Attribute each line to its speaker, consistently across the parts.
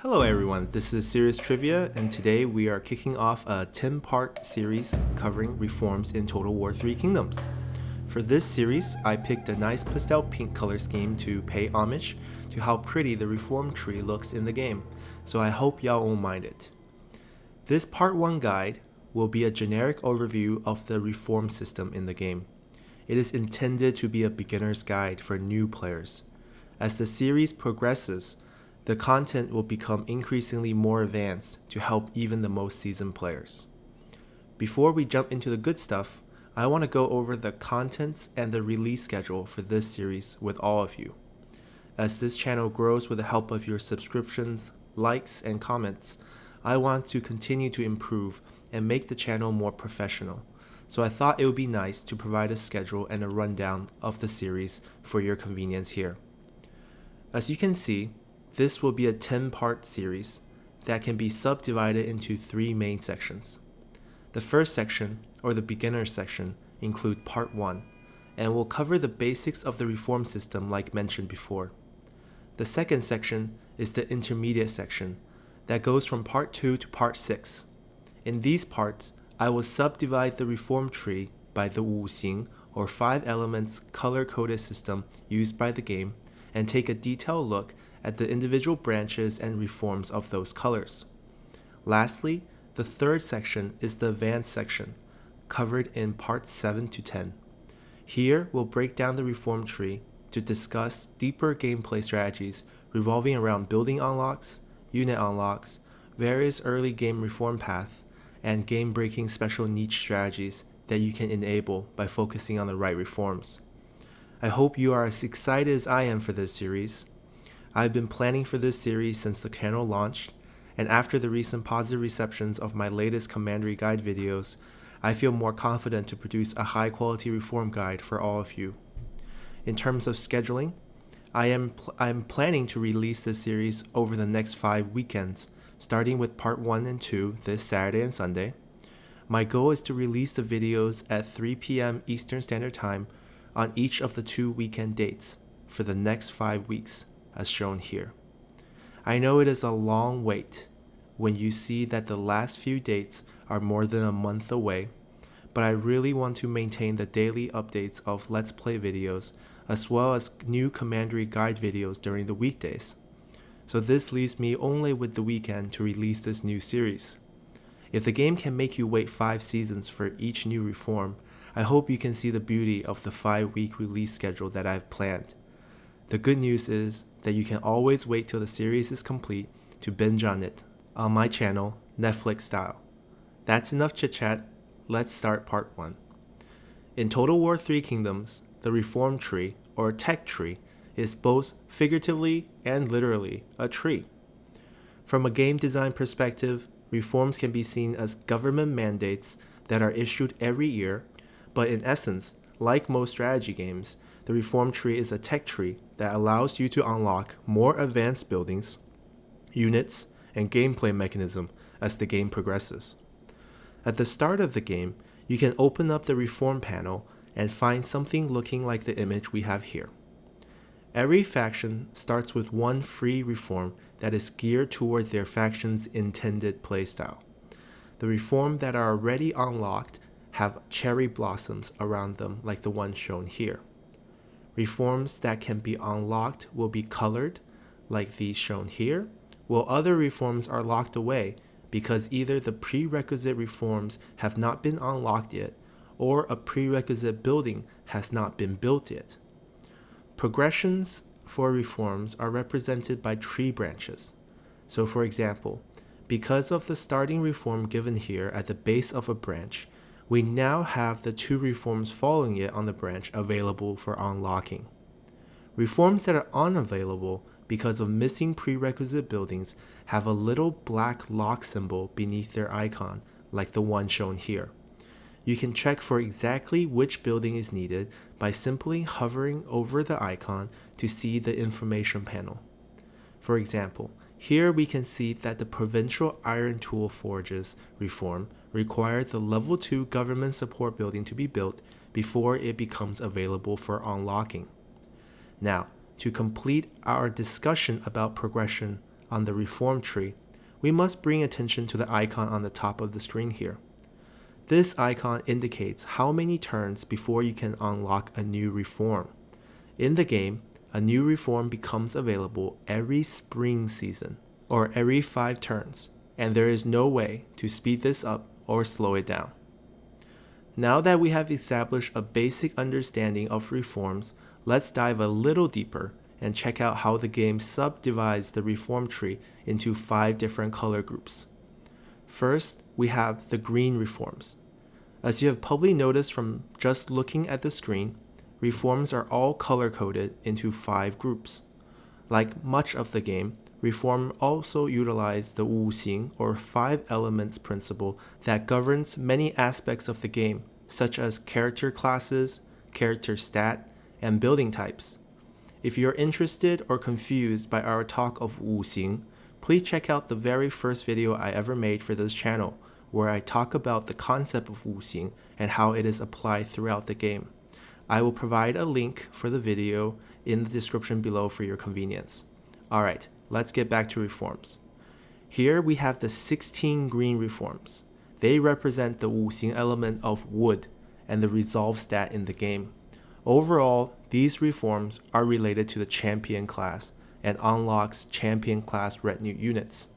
Speaker 1: Hello everyone, this is Serious Trivia, and today we are kicking off a 10-part series covering reforms in Total War 3 Kingdoms. For this series, I picked a nice pastel pink color scheme to pay homage to how pretty the reform tree looks in the game, so I hope y'all won't mind it. This Part 1 guide will be a generic overview of the reform system in the game. It is intended to be a beginner's guide for new players. As the series progresses, the content will become increasingly more advanced to help even the most seasoned players. Before we jump into the good stuff, I want to go over the contents and the release schedule for this series with all of you. As this channel grows with the help of your subscriptions, likes, and comments, I want to continue to improve and make the channel more professional, so I thought it would be nice to provide a schedule and a rundown of the series for your convenience here. As you can see, this will be a 10-part series that can be subdivided into 3 main sections. The first section, or the beginner section, include Part 1, and will cover the basics of the reform system like mentioned before. The second section is the intermediate section, that goes from Part 2 to Part 6. In these parts, I will subdivide the reform tree by the wuxing, or 5 elements color-coded system used by the game, and take a detailed look at the individual branches and reforms of those colors. Lastly, the third section is the advanced section, covered in parts 7 to 10. Here, we'll break down the reform tree to discuss deeper gameplay strategies revolving around building unlocks, unit unlocks, various early game reform paths, and game-breaking special niche strategies that you can enable by focusing on the right reforms. I hope you are as excited as I am for this series. I've been planning for this series since the channel launched, and after the recent positive receptions of my latest Commandery Guide videos, I feel more confident to produce a high-quality reform guide for all of you. In terms of scheduling, I'm planning to release this series over the next 5 weekends, starting with Part 1 and 2 this Saturday and Sunday. My goal is to release the videos at 3 p.m. Eastern Standard Time on each of the 2 weekend dates for the next 5 weeks, as shown here. I know it is a long wait when you see that the last few dates are more than a month away, but I really want to maintain the daily updates of Let's Play videos as well as new Commandery Guide videos during the weekdays. So this leaves me only with the weekend to release this new series. If the game can make you wait 5 seasons for each new reform, I hope you can see the beauty of the 5-week release schedule that I've planned. The good news is that you can always wait till the series is complete to binge on it on my channel, Netflix style. That's enough chit chat, let's start Part 1. In Total War 3 Kingdoms, the reform tree, or tech tree, is both figuratively and literally a tree. From a game design perspective, reforms can be seen as government mandates that are issued every year, but in essence, like most strategy games, the reform tree is a tech tree that allows you to unlock more advanced buildings, units, and gameplay mechanism as the game progresses. At the start of the game, you can open up the reform panel and find something looking like the image we have here. Every faction starts with one free reform that is geared toward their faction's intended playstyle. The reforms that are already unlocked have cherry blossoms around them like the one shown here. Reforms that can be unlocked will be colored, like these shown here, while other reforms are locked away because either the prerequisite reforms have not been unlocked yet, or a prerequisite building has not been built yet. Progressions for reforms are represented by tree branches. So for example, because of the starting reform given here at the base of a branch, we now have the 2 reforms following it on the branch available for unlocking. Reforms that are unavailable because of missing prerequisite buildings have a little black lock symbol beneath their icon, like the one shown here. You can check for exactly which building is needed by simply hovering over the icon to see the information panel. For example, here we can see that the Provincial Iron Tool Forges reform required the level 2 government support building to be built before it becomes available for unlocking. Now, to complete our discussion about progression, on the reform tree, we must bring attention to the icon on the top of the screen here. This icon indicates how many turns before you can unlock a new reform. In the game, a new reform becomes available every spring season, or every 5 turns, and there is no way to speed this up or slow it down. Now that we have established a basic understanding of reforms, let's dive a little deeper and check out how the game subdivides the reform tree into 5 different color groups. First, we have the green reforms. As you have probably noticed from just looking at the screen, reforms are all color-coded into 5 groups. Like much of the game, reform also utilize the wuxing or 5 elements principle that governs many aspects of the game, such as character classes, character stat, and building types. If you're interested or confused by our talk of wuxing, please check out the very first video I ever made for this channel, where I talk about the concept of wuxing and how it is applied throughout the game. I will provide a link for the video in the description below for your convenience. Alright, let's get back to reforms. Here we have the 16 green reforms. They represent the wuxing element of wood and the resolve stat in the game. Overall, these reforms are related to the champion class and unlocks champion class retinue units.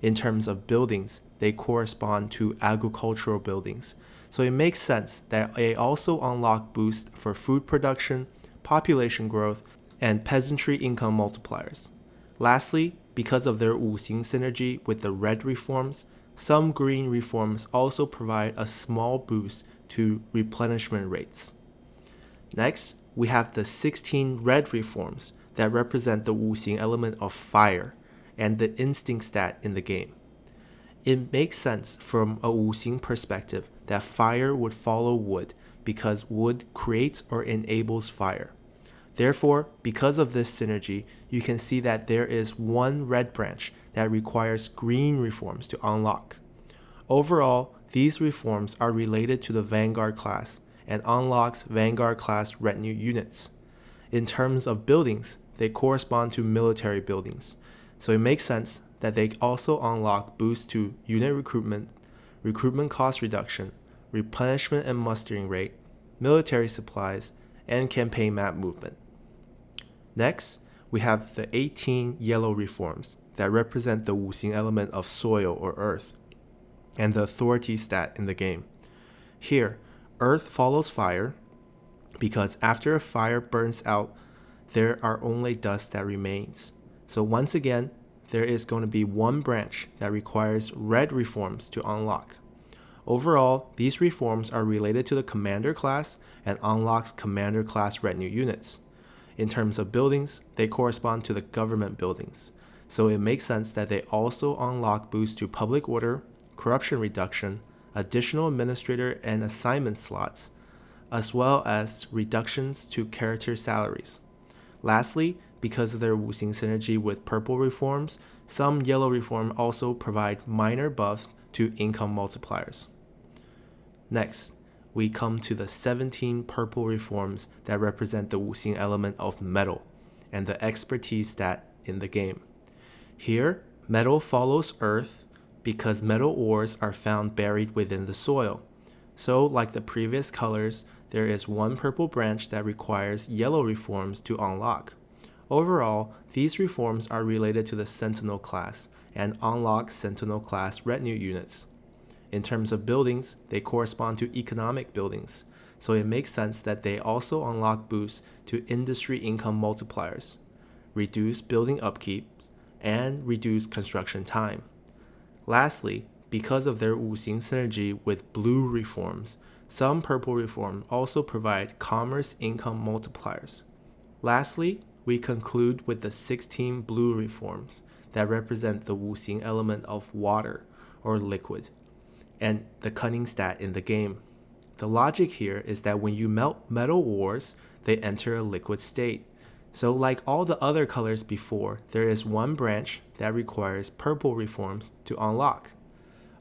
Speaker 1: In terms of buildings, they correspond to agricultural buildings, so it makes sense that they also unlock boosts for food production, population growth, and peasantry income multipliers. Lastly, because of their wuxing synergy with the red reforms, some green reforms also provide a small boost to replenishment rates. Next, we have the 16 red reforms that represent the wuxing element of fire and the instinct stat in the game. It makes sense from a wuxing perspective that fire would follow wood because wood creates or enables fire. Therefore, because of this synergy, you can see that there is one red branch that requires green reforms to unlock. Overall, these reforms are related to the Vanguard class and unlocks Vanguard class retinue units. In terms of buildings, they correspond to military buildings, so it makes sense that they also unlock boosts to unit recruitment, recruitment cost reduction, replenishment and mustering rate, military supplies, and campaign map movement. Next, we have the 18 yellow reforms that represent the wuxing element of soil or earth, and the authority stat in the game. Here, earth follows fire, because after a fire burns out, there are only dust that remains. So once again, there is going to be one branch that requires red reforms to unlock. Overall, these reforms are related to the commander class and unlocks commander class retinue units. In terms of buildings, they correspond to the government buildings, so it makes sense that they also unlock boosts to public order, corruption reduction, additional administrator and assignment slots, as well as reductions to character salaries. Lastly, because of their wuxing synergy with purple reforms, some yellow reform also provide minor buffs to income multipliers. Next, we come to the 17 purple reforms that represent the wuxing element of metal and the expertise stat in the game. Here, metal follows earth because metal ores are found buried within the soil. So, like the previous colors, there is one purple branch that requires yellow reforms to unlock. Overall, these reforms are related to the Sentinel class and unlock Sentinel class retinue units. In terms of buildings, they correspond to economic buildings, so it makes sense that they also unlock boosts to industry income multipliers, reduce building upkeep, and reduce construction time. Lastly, because of their wuxing synergy with blue reforms, some purple reforms also provide commerce income multipliers. Lastly, we conclude with the 16 blue reforms that represent the wuxing element of water or liquid and the cunning stat in the game. The logic here is that when you melt metal ores, they enter a liquid state. So like all the other colors before, there is one branch that requires purple reforms to unlock.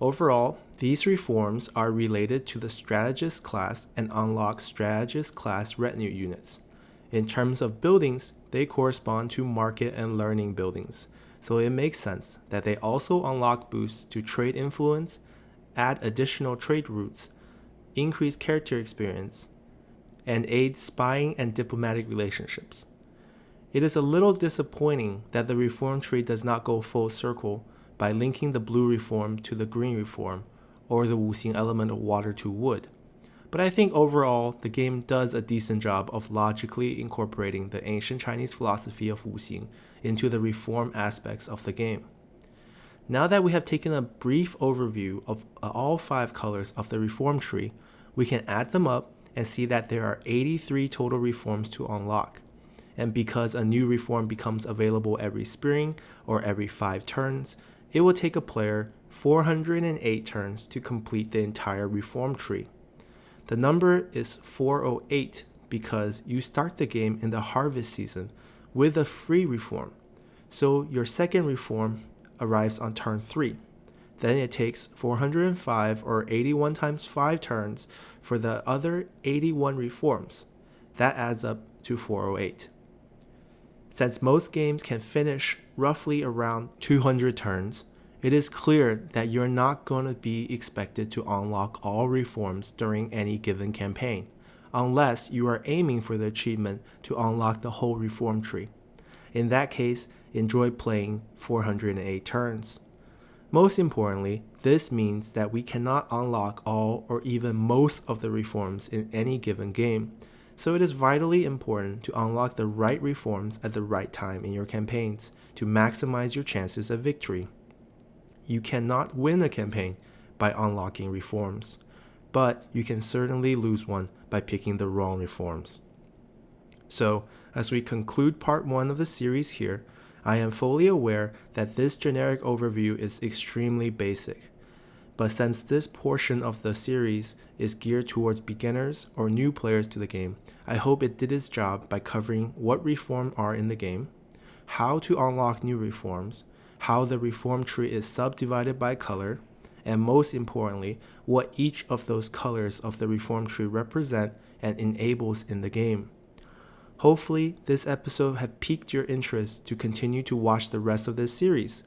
Speaker 1: Overall, these reforms are related to the strategist class and unlock strategist class retinue units. In terms of buildings, they correspond to market and learning buildings, so it makes sense that they also unlock boosts to trade influence, add additional trade routes, increase character experience, and aid spying and diplomatic relationships. It is a little disappointing that the reform tree does not go full circle by linking the blue reform to the green reform, or the wuxing element of water to wood. But I think overall, the game does a decent job of logically incorporating the ancient Chinese philosophy of wuxing into the reform aspects of the game. Now that we have taken a brief overview of all 5 colors of the reform tree, we can add them up and see that there are 83 total reforms to unlock. And because a new reform becomes available every spring or every 5 turns, it will take a player 408 turns to complete the entire reform tree. The number is 408 because you start the game in the harvest season with a free reform. So your second reform arrives on turn 3. Then it takes 405 or 81 times 5 turns for the other 81 reforms. That adds up to 408. Since most games can finish roughly around 200 turns, it is clear that you're not going to be expected to unlock all reforms during any given campaign, unless you are aiming for the achievement to unlock the whole reform tree. In that case, enjoy playing 408 turns. Most importantly, this means that we cannot unlock all or even most of the reforms in any given game, so it is vitally important to unlock the right reforms at the right time in your campaigns to maximize your chances of victory. You cannot win a campaign by unlocking reforms, but you can certainly lose one by picking the wrong reforms. So, as we conclude part 1 of the series here, I am fully aware that this generic overview is extremely basic. But since this portion of the series is geared towards beginners or new players to the game, I hope it did its job by covering what reforms are in the game, how to unlock new reforms, how the reform tree is subdivided by color, and most importantly, what each of those colors of the reform tree represent and enables in the game. Hopefully, this episode has piqued your interest to continue to watch the rest of this series.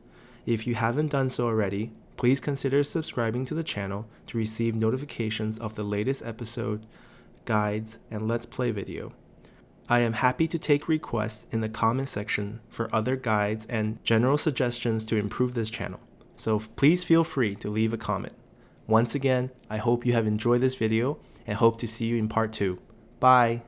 Speaker 1: If you haven't done so already, please consider subscribing to the channel to receive notifications of the latest episode, guides, and Let's Play video. I am happy to take requests in the comment section for other guides and general suggestions to improve this channel, so please feel free to leave a comment. Once again, I hope you have enjoyed this video and hope to see you in part 2. Bye!